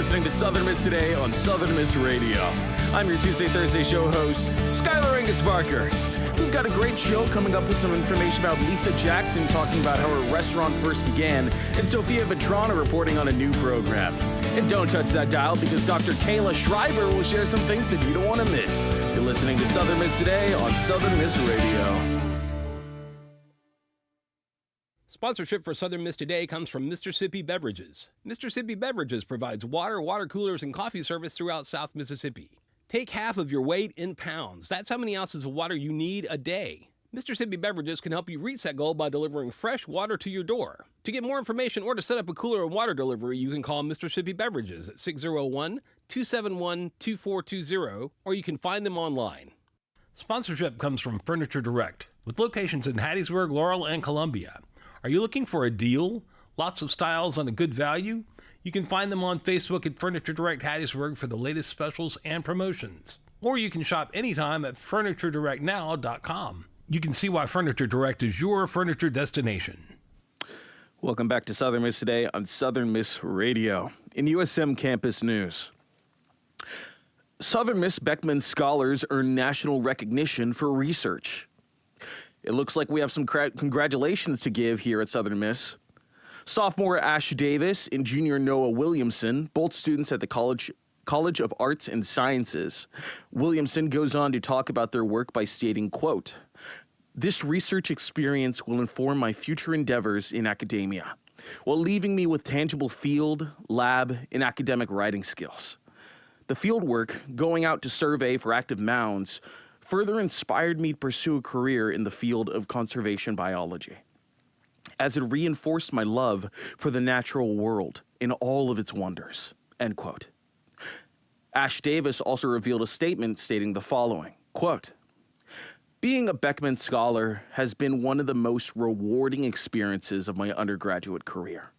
listening to Southern Miss Today on Southern Miss Radio. I'm your Tuesday, Thursday show host, Skylar Angus Barker. We've got a great show coming up with some information about Letha Jackson talking about how her restaurant first began, and Sophia Vetrana reporting on a new program. And don't touch that dial because Dr. Kayla Schreiber will share some things that you don't want to miss. You're listening to Southern Miss Today on Southern Miss Radio. Sponsorship for Southern Miss Today comes from Mississippi Beverages. Mississippi Beverages provides water, water coolers, and coffee service throughout South Mississippi. Take half of your weight in pounds. That's how many ounces of water you need a day. Mississippi Beverages can help you reach that goal by delivering fresh water to your door. To get more information or to set up a cooler and water delivery, you can call Mississippi Beverages at 601-271-2420, or you can find them online. Sponsorship comes from Furniture Direct, with locations in Hattiesburg, Laurel, and Columbia. Are you looking for a deal? Lots of styles on a good value? You can find them on Facebook at Furniture Direct Hattiesburg for the latest specials and promotions. Or you can shop anytime at FurnitureDirectNow.com. You can see why Furniture Direct is your furniture destination. Welcome back to Southern Miss Today on Southern Miss Radio. In USM campus news, Southern Miss Beckman scholars earn national recognition for research. It looks like we have some congratulations to give here at Southern Miss. Sophomore Ash Davis and junior Noah Williamson, both students at the College of Arts and Sciences. Williamson goes on to talk about their work by stating, quote, "This research experience will inform my future endeavors in academia, while leaving me with tangible field, lab, and academic writing skills. The field work, going out to survey for active mounds, further inspired me to pursue a career in the field of conservation biology, as it reinforced my love for the natural world in all of its wonders," end quote. Ash Davis also revealed a statement stating the following, quote, "Being a Beckman Scholar has been one of the most rewarding experiences of my undergraduate career,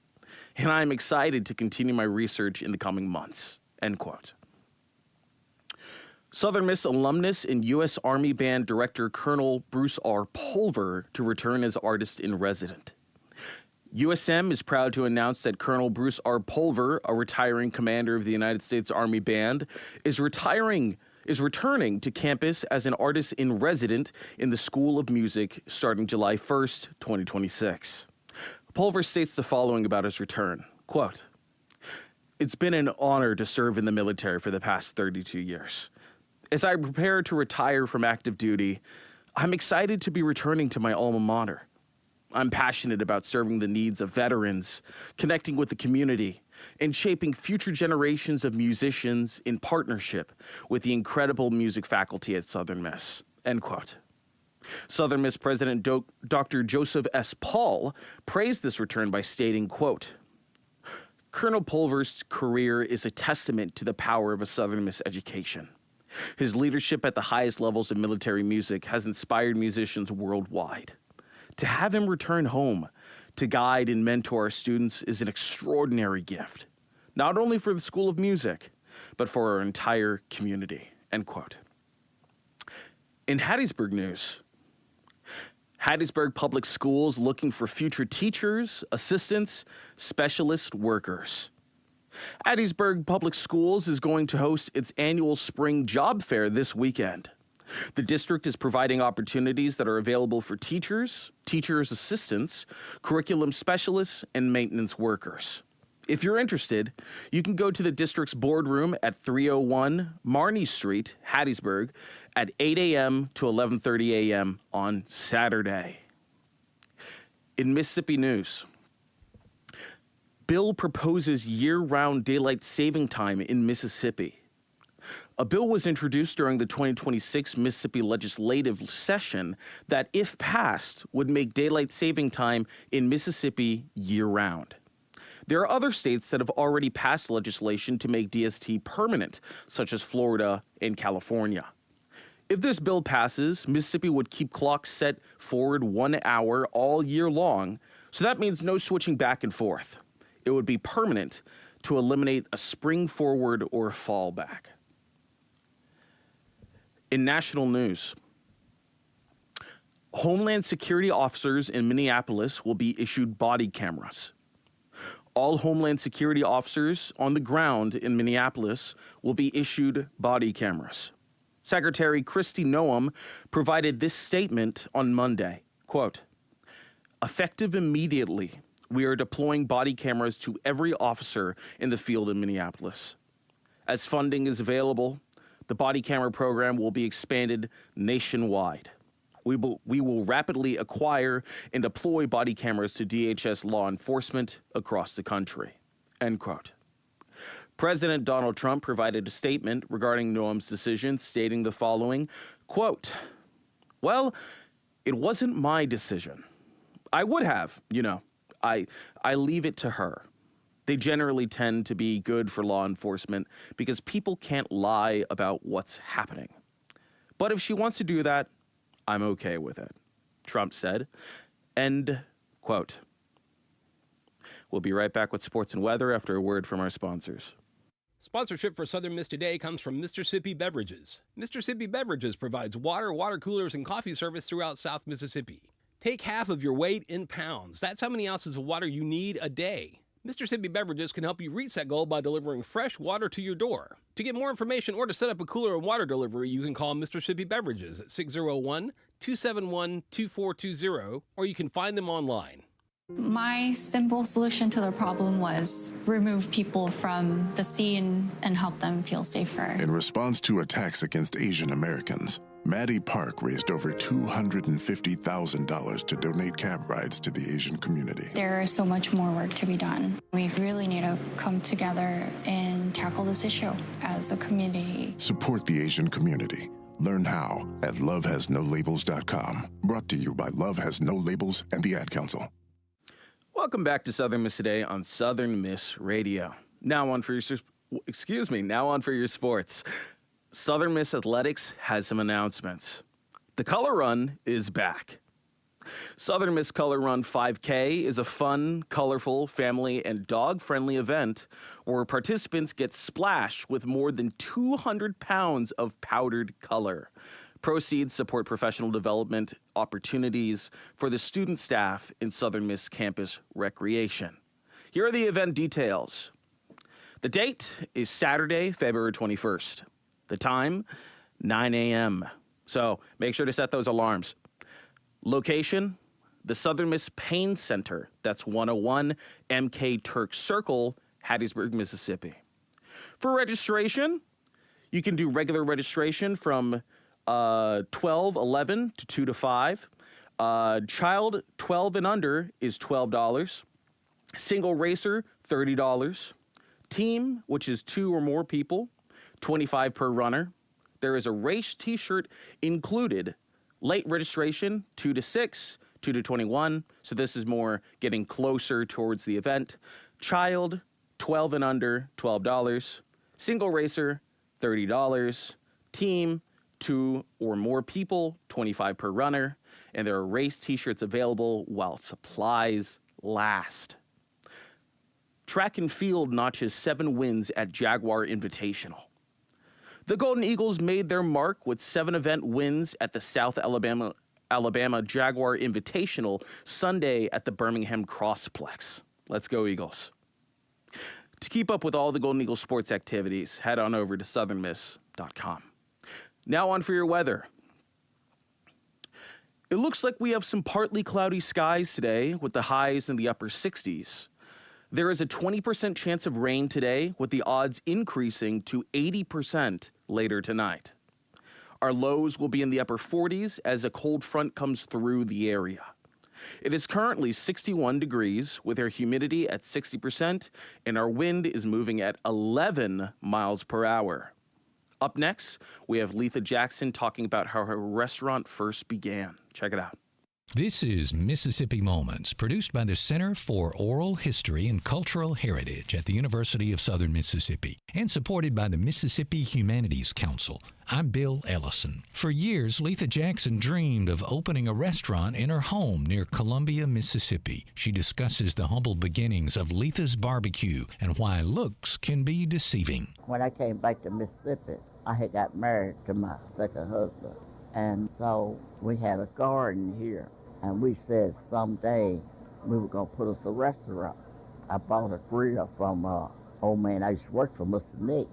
and I am excited to continue my research in the coming months," end quote. Southern Miss alumnus and U.S. Army Band Director Colonel Bruce R. Pulver to return as artist in resident. USM is proud to announce that Colonel Bruce R. Pulver, a retiring commander of the United States Army Band, is returning to campus as an artist in resident in the School of Music starting July 1st, 2026. Pulver states the following about his return, quote, "It's been an honor to serve in the military for the past 32 years. As I prepare to retire from active duty, I'm excited to be returning to my alma mater. I'm passionate about serving the needs of veterans, connecting with the community, and shaping future generations of musicians in partnership with the incredible music faculty at Southern Miss," end quote. Southern Miss President Dr. Joseph S. Paul praised this return by stating, quote, "Colonel Pulver's career is a testament to the power of a Southern Miss education. His leadership at the highest levels of military music has inspired musicians worldwide. To have him return home to guide and mentor our students is an extraordinary gift, not only for the School of Music, but for our entire community," end quote. In Hattiesburg news, Hattiesburg Public Schools looking for future teachers, assistants, specialist workers. Hattiesburg Public Schools is going to host its annual spring job fair this weekend. The district is providing opportunities that are available for teachers, teachers' assistants, curriculum specialists, and maintenance workers. If you're interested, you can go to the district's boardroom at 301 Marnie Street, Hattiesburg, at 8 a.m. to 11:30 a.m. on Saturday. In Mississippi news, bill proposes year-round daylight saving time in Mississippi. A bill was introduced during the 2026 Mississippi legislative session that, if passed, would make daylight saving time in Mississippi year-round. There are other states that have already passed legislation to make DST permanent, such as Florida and California. If this bill passes, Mississippi would keep clocks set forward 1 hour all year long, so that means no switching back and forth. It would be permanent to eliminate a spring forward or fall back. In national news, Homeland Security officers in Minneapolis will be issued body cameras. All Homeland Security officers on the ground in Minneapolis will be issued body cameras. Secretary Kristi Noem provided this statement on Monday, quote, "Effective immediately, we are deploying body cameras to every officer in the field in Minneapolis. As funding is available, the body camera program will be expanded nationwide. We will rapidly acquire and deploy body cameras to DHS law enforcement across the country," end quote. President Donald Trump provided a statement regarding Noem's decision, stating the following, quote, "Well, it wasn't my decision. I would have, I leave it to her. They generally tend to be good for law enforcement because people can't lie about what's happening. But if she wants to do that, I'm okay with it," Trump said, end quote. We'll be right back with sports and weather after a word from our sponsors. Sponsorship for Southern Miss Today comes from Mississippi Beverages. Mississippi Beverages provides water, water coolers, and coffee service throughout South Mississippi. Take half of your weight in pounds. That's how many ounces of water you need a day. Mississippi Beverages can help you reach that goal by delivering fresh water to your door. To get more information or to set up a cooler and water delivery, you can call Mississippi Beverages at 601-271-2420, or you can find them online. My simple solution to the problem was remove people from the scene and help them feel safer. In response to attacks against Asian Americans, Maddie Park raised over $250,000 to donate cab rides to the Asian community. There is so much more work to be done. We really need to come together and tackle this issue as a community. Support the Asian community. Learn how at lovehasnolabels.com. Brought to you by Love Has No Labels and the Ad Council. Welcome back to Southern Miss Today on Southern Miss Radio. Now on for your sports. Southern Miss Athletics has some announcements. The Color Run is back. Southern Miss Color Run 5K is a fun, colorful, family, and dog-friendly event where participants get splashed with more than 200 pounds of powdered color. Proceeds support professional development opportunities for the student staff in Southern Miss campus recreation. Here are the event details. The date is Saturday, February 21st. The time, 9 a.m. So make sure to set those alarms. Location, the Southern Miss Pain Center. That's 101 MK Turk Circle, Hattiesburg, Mississippi. For registration, you can do regular registration from 12:11 to 2 to 5. Child 12 and under is $12. Single racer, $30. Team, which is 2 or more people, $25 per runner. There is a race t-shirt included. Late registration, 2 to 6, 2 to 21. So this is more getting closer towards the event. Child, 12 and under, $12. Single racer, $30. Team, 2 or more people, $25 per runner. And there are race t-shirts available while supplies last. Track and field notches 7 wins at Jaguar Invitational. The Golden Eagles made their mark with 7 event wins at the South Alabama Jaguar Invitational Sunday at the Birmingham Crossplex. Let's go, Eagles. To keep up with all the Golden Eagles sports activities, head on over to southernmiss.com. Now on for your weather. It looks like we have some partly cloudy skies today with the highs in the upper 60s. There is a 20% chance of rain today, with the odds increasing to 80% later tonight. Our lows will be in the upper 40s as a cold front comes through the area. It is currently 61 degrees with our humidity at 60%, and our wind is moving at 11 miles per hour. Up next, we have Letha Jackson talking about how her restaurant first began. Check it out. This is Mississippi Moments, produced by the Center for Oral History and Cultural Heritage at the University of Southern Mississippi and supported by the Mississippi Humanities Council. I'm Bill Ellison. For years, Letha Jackson dreamed of opening a restaurant in her home near Columbia, Mississippi. She discusses the humble beginnings of Letha's Barbecue and why looks can be deceiving. When I came back to Mississippi, I had got married to my second husband. And so we had a garden here. And we said someday we were going to put us a restaurant. I bought a grill from old man I used to work for, Mr. Nick.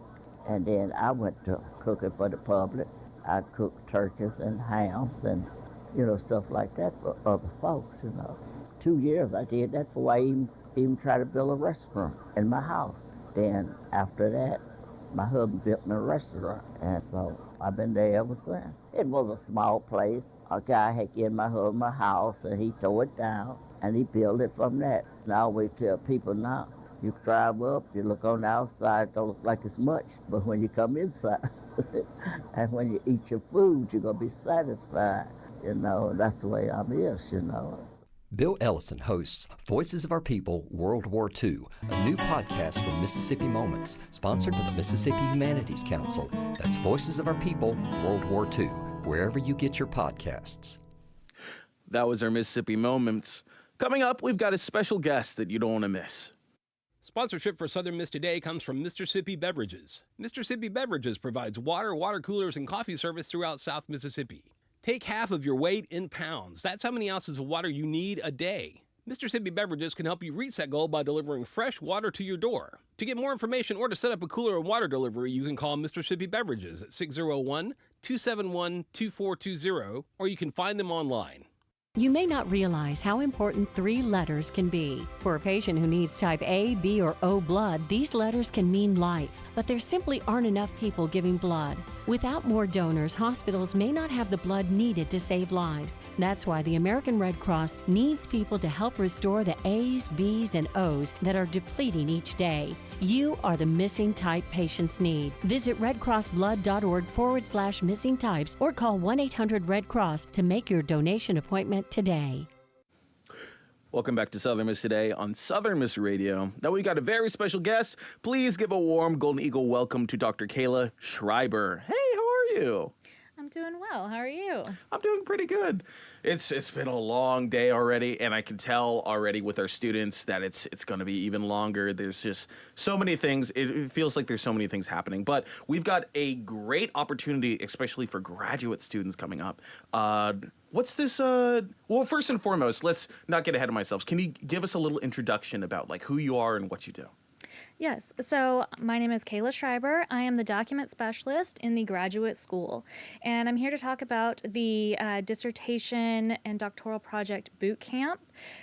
And then I went to cooking for the public. I cooked turkeys and hams and, stuff like that for other folks. 2 years I did that before I even tried to build a restaurant in my house. Then after that, my husband built me a restaurant. And so I've been there ever since. It was a small place. A guy had given my husband a house and he tore it down and he built it from that. And I always tell people now, you drive up, you look on the outside, it don't look like it's much, but when you come inside, and when you eat your food, you're going to be satisfied. That's the way I'm is. Bill Ellison hosts Voices of Our People World War II, a new podcast from Mississippi Moments, sponsored by the Mississippi Humanities Council. That's Voices of Our People World War II, wherever you get your podcasts. That was our Mississippi Moments. Coming up, we've got a special guest that you don't want to miss. Sponsorship for Southern Miss Today comes from Mississippi Beverages. Mississippi Beverages provides water, water coolers, and coffee service throughout South Mississippi. Take half of your weight in pounds. That's how many ounces of water you need a day. Mississippi Beverages can help you reach that goal by delivering fresh water to your door. To get more information or to set up a cooler and water delivery, you can call Mississippi Beverages at 601-271-2420, or you can find them online. You may not realize how important 3 letters can be. For a patient who needs type A, B, or O blood, these letters can mean life, but there simply aren't enough people giving blood. Without more donors, hospitals may not have the blood needed to save lives. That's why the American Red Cross needs people to help restore the A's, B's, and O's that are depleting each day. You are the missing type patients need. Visit redcrossblood.org/missing types or call 1-800-RED-CROSS to make your donation appointment today. Welcome back to Southern Miss Today on Southern Miss Radio. Now we've got a very special guest. Please give a warm Golden Eagle welcome to Dr. Kayla Schreiber. Hey, how are you? I'm doing well. How are you? I'm doing pretty good. It's been a long day already, and I can tell already with our students that it's going to be even longer. There's just so many things. It feels like there's so many things happening, but we've got a great opportunity, especially for graduate students coming up. What's this? Well, first and foremost, let's not get ahead of myself. Can you give us a little introduction about who you are and what you do? Yes. So my name is Kayla Schreiber. I am the document specialist in the graduate school, and I'm here to talk about the dissertation and doctoral project boot camp.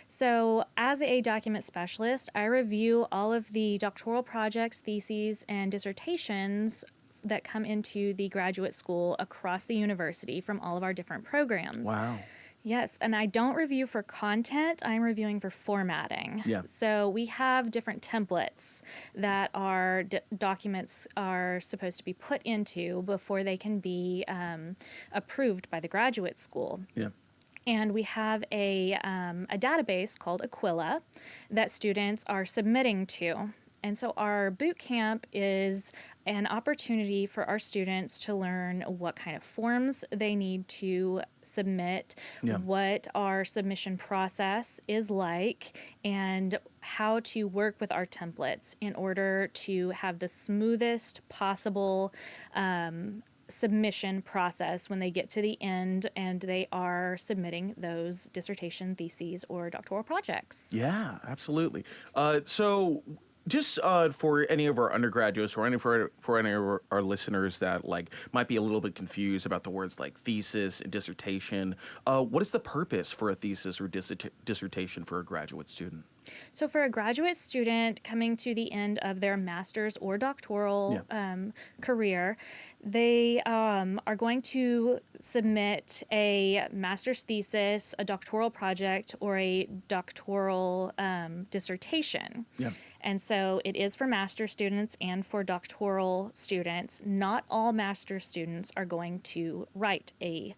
So as a document specialist, I review all of the doctoral projects, theses, and dissertations that come into the graduate school across the university from all of our different programs. Wow. Yes, and I don't review for content, I'm reviewing for formatting. Yeah. So we have different templates that our documents are supposed to be put into before they can be approved by the graduate school. Yeah. And we have a database called Aquila that students are submitting to. And so our boot camp is an opportunity for our students to learn what kind of forms they need to submit, what our submission process is like, and how to work with our templates in order to have the smoothest possible submission process when they get to the end and they are submitting those dissertation, theses, or doctoral projects. Yeah, absolutely. So just for any of our undergraduates or for any of our listeners that might be a little bit confused about the words like thesis and dissertation, what is the purpose for a thesis or dissertation for a graduate student? So for a graduate student coming to the end of their master's or doctoral career, they are going to submit a master's thesis, a doctoral project, or a doctoral dissertation. Yeah. And so it is for master's students and for doctoral students. Not all master's students are going to write a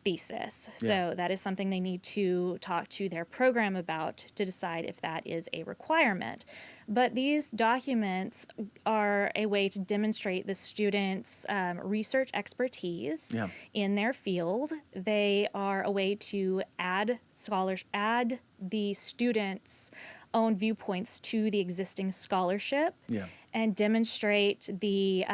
thesis. So that is something they need to talk to their program about to decide if that is a requirement. But these documents are a way to demonstrate the students' research expertise in their field. They are a way to add the students' own viewpoints to the existing scholarship. and demonstrate the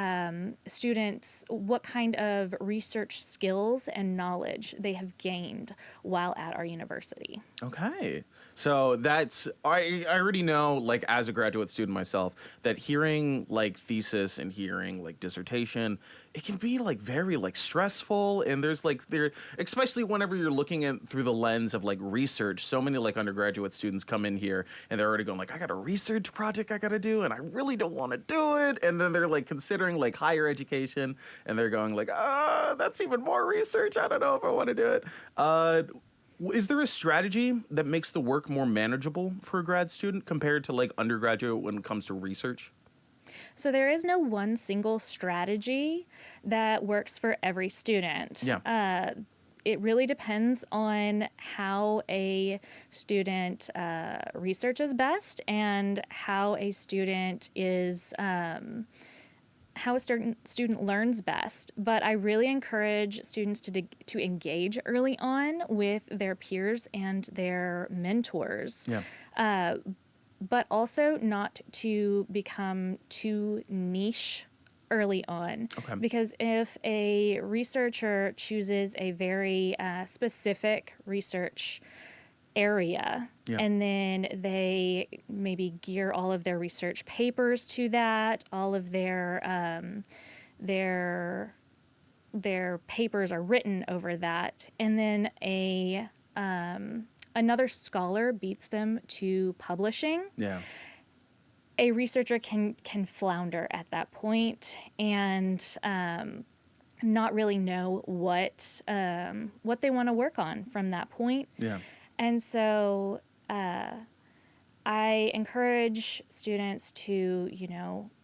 students what kind of research skills and knowledge they have gained while at our university. Okay. So I already know, like, as a graduate student myself, that hearing like thesis and hearing like dissertation, it can be like very like stressful, and especially whenever you're looking at through the lens of like research. So many like undergraduate students come in here and they're already going like, I got a research project I got to do and I really don't want to do it, and then they're like considering like higher education and they're going like, that's even more research, I don't know if I want to do it. Is there a strategy that makes the work more manageable for a grad student compared to like undergraduate when it comes to research? So there is no one single strategy that works for every student. Yeah. It really depends on how a student researches best and how a student learns best. But I really encourage students to engage early on with their peers and their mentors. Yeah. But also not to become too niche early on. Okay. Because if a researcher chooses a very specific research area, Yeah. and then they maybe gear all of their research papers to that, all of their papers are written over that, and then another scholar beats them to publishing. Yeah. A researcher can flounder at that point and not really know what they want to work on from that point. Yeah. And so I encourage students to,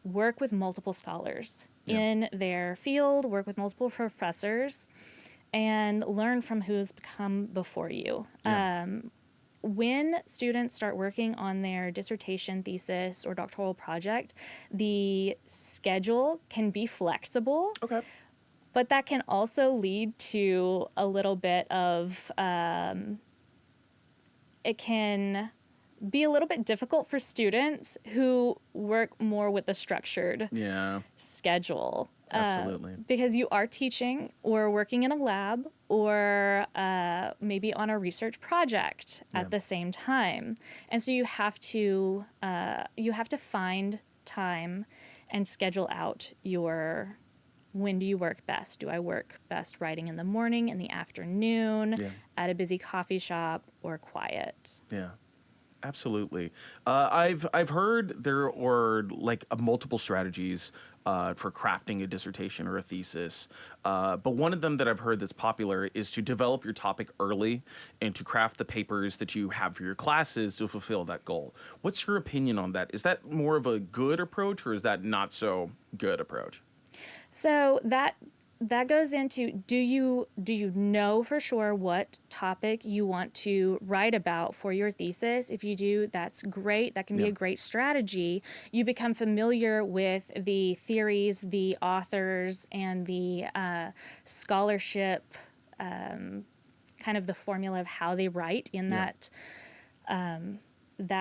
work with multiple scholars in their field, work with multiple professors, and learn from who's come before you. Yeah. When students start working on their dissertation, thesis, or doctoral project, the schedule can be flexible. Okay. But that can also lead to a little bit of, it can be a little bit difficult for students who work more with a structured schedule. Absolutely. Because you are teaching or working in a lab or maybe on a research project at the same time. And so you have to find time and schedule out when do you work best? Do I work best writing in the morning, in the afternoon, at a busy coffee shop, or quiet? Yeah. Absolutely. I've heard there are like multiple strategies for crafting a dissertation or a thesis. But one of them that I've heard that's popular is to develop your topic early and to craft the papers that you have for your classes to fulfill that goal. What's your opinion on that? Is that more of a good approach or is that not so good approach? So that goes into, do you know for sure what topic you want to write about for your thesis? If you do, that's great. That can be a great strategy. You become familiar with the theories, the authors, and the scholarship, kind of the formula of how they write in that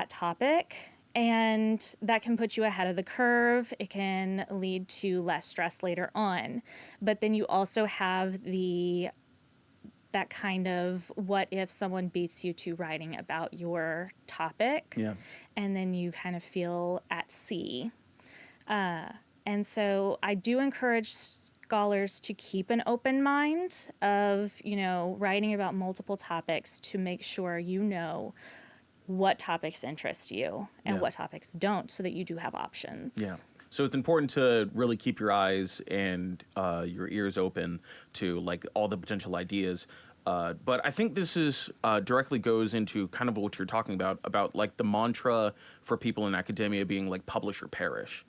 topic. And that can put you ahead of the curve. It can lead to less stress later on. But then you also have that kind of what if someone beats you to writing about your topic. Yeah. And then you kind of feel at sea. And so I do encourage scholars to keep an open mind of, writing about multiple topics to make sure what topics interest you and what topics don't, so that you do have options. Yeah. So it's important to really keep your eyes and your ears open to like all the potential ideas. But I think this is directly goes into kind of what you're talking about like the mantra for people in academia being like publish or perish.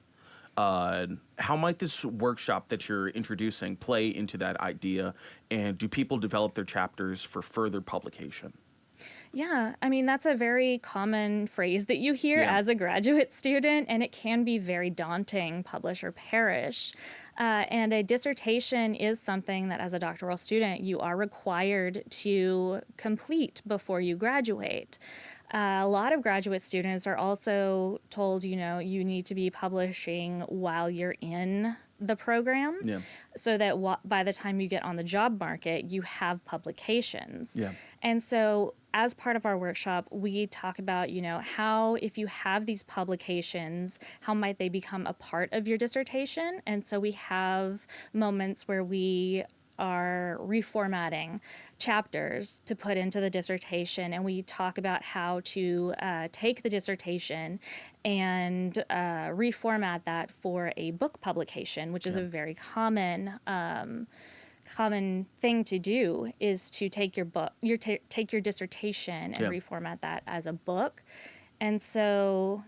How might this workshop that you're introducing play into that idea? And do people develop their chapters for further publication? Yeah, I mean, that's a very common phrase that you hear as a graduate student, and it can be very daunting, publish or perish. And a dissertation is something that as a doctoral student, you are required to complete before you graduate. A lot of graduate students are also told, you need to be publishing while you're in the program, so that by the time you get on the job market, you have publications. Yeah. And so as part of our workshop, we talk about, how, if you have these publications, how might they become a part of your dissertation? And so we have moments where we are reformatting chapters to put into the dissertation, and we talk about how to take the dissertation and reformat that for a book publication, which is a very common thing to do, is to take your book, take your dissertation and reformat that as a book. And so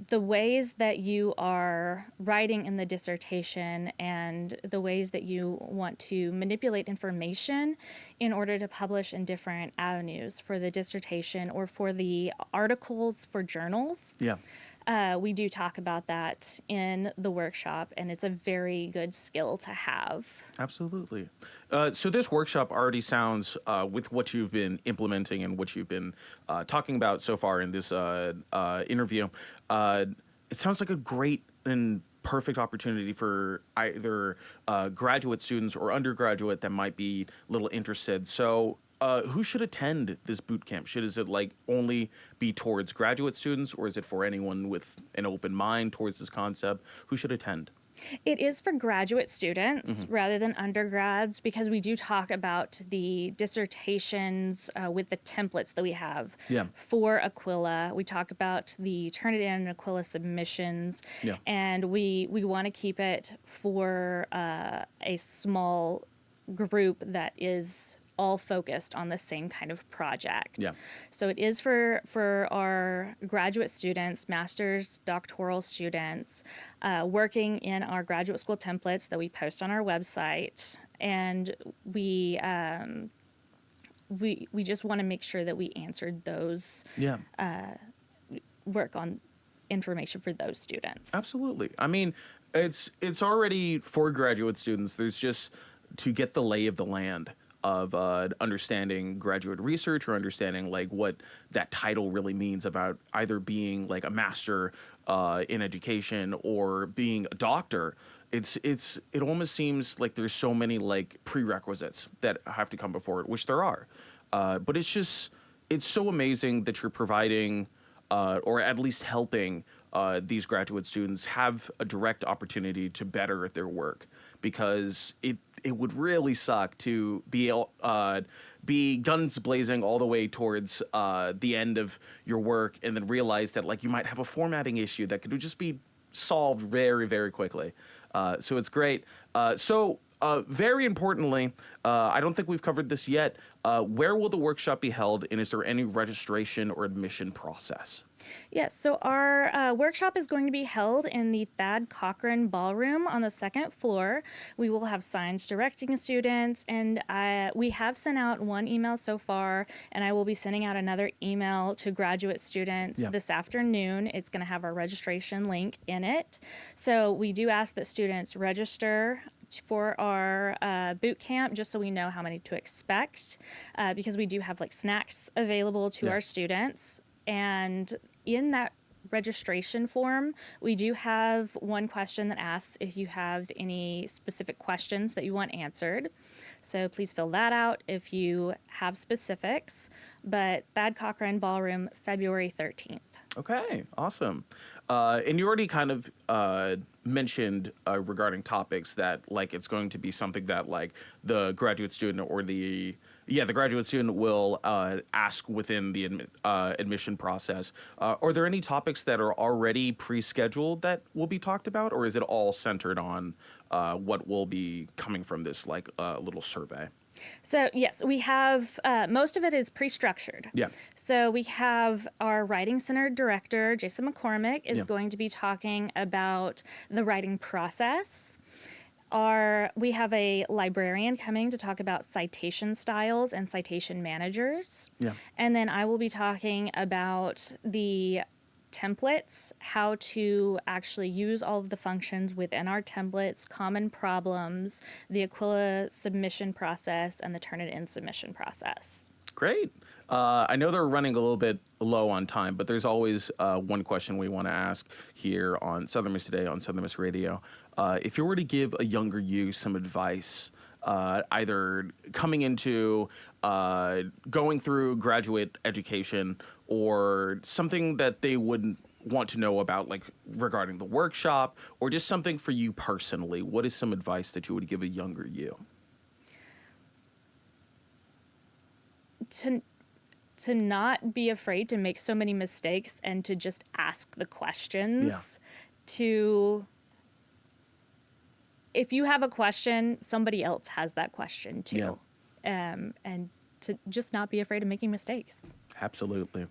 the ways that you are writing in the dissertation and the ways that you want to manipulate information in order to publish in different avenues for the dissertation or for the articles for journals. We do talk about that in the workshop, and it's a very good skill to have. Absolutely. So this workshop already sounds, with what you've been implementing and what you've been talking about so far in this interview, it sounds like a great and perfect opportunity for either graduate students or undergraduate that might be a little interested. So who should attend this boot camp? Is it like only be towards graduate students, or is it for anyone with an open mind towards this concept? Who should attend? It is for graduate students rather than undergrads, because we do talk about the dissertations with the templates that we have for Aquila. We talk about the Turnitin and Aquila submissions, and we want to keep it for a small group that is all focused on the same kind of project. So it is for our graduate students, master's, doctoral students, working in our graduate school templates that we post on our website. And we just want to make sure that we answered those, work on information for those students. Absolutely. I mean, it's already for graduate students. There's just to get the lay of the land of understanding graduate research or understanding like what that title really means about either being like a master in education or being a doctor. It almost seems like there's so many like prerequisites that have to come before it, which there are. But it's so amazing that you're providing or at least helping these graduate students have a direct opportunity to better their work, because it would really suck to be guns blazing all the way towards the end of your work and then realize that like you might have a formatting issue that could just be solved very, very quickly. So it's great. So very importantly, I don't think we've covered this yet. Where will the workshop be held, and is there any registration or admission process? Yes, so our workshop is going to be held in the Thad Cochran Ballroom on the second floor. We will have signs directing students, and we have sent out one email so far, and I will be sending out another email to graduate students this afternoon. It's going to have our registration link in it. So we do ask that students register for our boot camp, just so we know how many to expect, because we do have like snacks available to our students. And in that registration form, we do have one question that asks if you have any specific questions that you want answered. So please fill that out if you have specifics. But Thad Cochran Ballroom, February 13th. Okay, awesome. And you already kind of mentioned regarding topics that like it's going to be something that like the graduate student or the graduate student will ask within the admission process. Are there any topics that are already pre-scheduled that will be talked about, or is it all centered on what will be coming from this like little survey? So yes, we have, most of it is pre-structured. So we have our Writing Center director, Jason McCormick, is going to be talking about the writing process. We have a librarian coming to talk about citation styles and citation managers. And then I will be talking about the templates, how to actually use all of the functions within our templates, common problems, the Aquila submission process, and the Turnitin submission process. Great. I know they're running a little bit low on time, but there's always one question we want to ask here on Southern Miss Today on Southern Miss Radio. If you were to give a younger you some advice, either coming into going through graduate education or something that they wouldn't want to know about, like regarding the workshop, or just something for you personally, what is some advice that you would give a younger you? To not be afraid to make so many mistakes and to just ask the questions. If you have a question, somebody else has that question too. And to just not be afraid of making mistakes. Absolutely.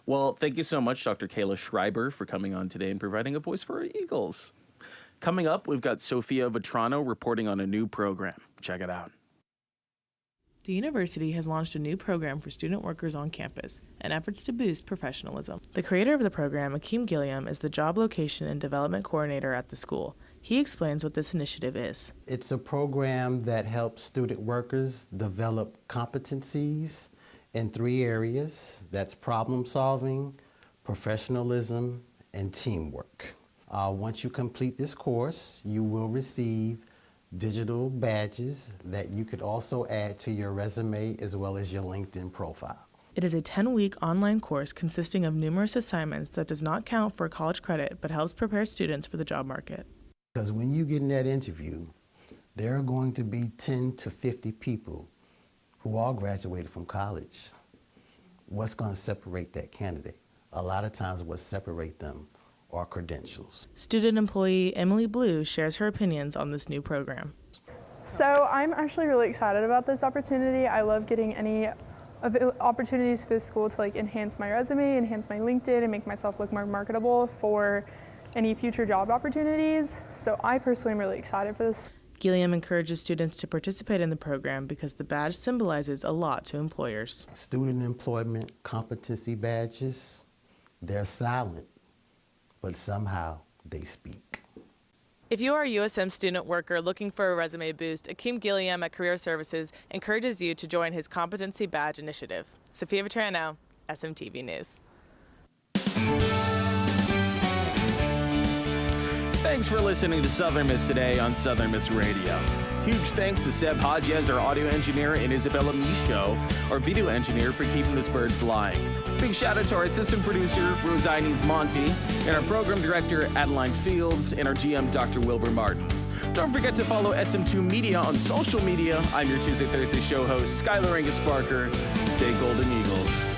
Well, thank you so much, Dr. Kayla Schreiber, for coming on today and providing a voice for our Eagles. Coming up, we've got Sophia Vetrano reporting on a new program. Check it out. The university has launched a new program for student workers on campus in efforts to boost professionalism. The creator of the program, Akeem Gilliam, is the Job Location and Development Coordinator at the school. He explains what this initiative is. It's a program that helps student workers develop competencies in 3 areas. That's problem solving, professionalism, and teamwork. Once you complete this course, you will receive digital badges that you could also add to your resume as well as your LinkedIn profile. It is a 10-week online course consisting of numerous assignments that does not count for college credit but helps prepare students for the job market. Because when you get in that interview, there are going to be 10 to 50 people who all graduated from college. What's going to separate that candidate? A lot of times what separates them are credentials. Student employee Emily Blue shares her opinions on this new program. So I'm actually really excited about this opportunity. I love getting any opportunities through school to enhance my resume, enhance my LinkedIn, and make myself look more marketable for any future job opportunities. So I personally am really excited for this. Gilliam encourages students to participate in the program because the badge symbolizes a lot to employers. Student employment competency badges, they're silent, but somehow they speak. If you are a USM student worker looking for a resume boost, Akeem Gilliam at Career Services encourages you to join his Competency Badge Initiative. Sophia Vetrano, SMTV News. Thanks for listening to Southern Miss Today on Southern Miss Radio. Huge thanks to Seb Hodges, our audio engineer, and Isabella Michaud, our video engineer, for keeping this bird flying. Big shout out to our assistant producer, Rosines Monty, and our program director, Adeline Fields, and our GM, Dr. Wilbur Martin. Don't forget to follow SM2 Media on social media. I'm your Tuesday, Thursday show host, Skylar Angus Barker. Stay Golden Eagles.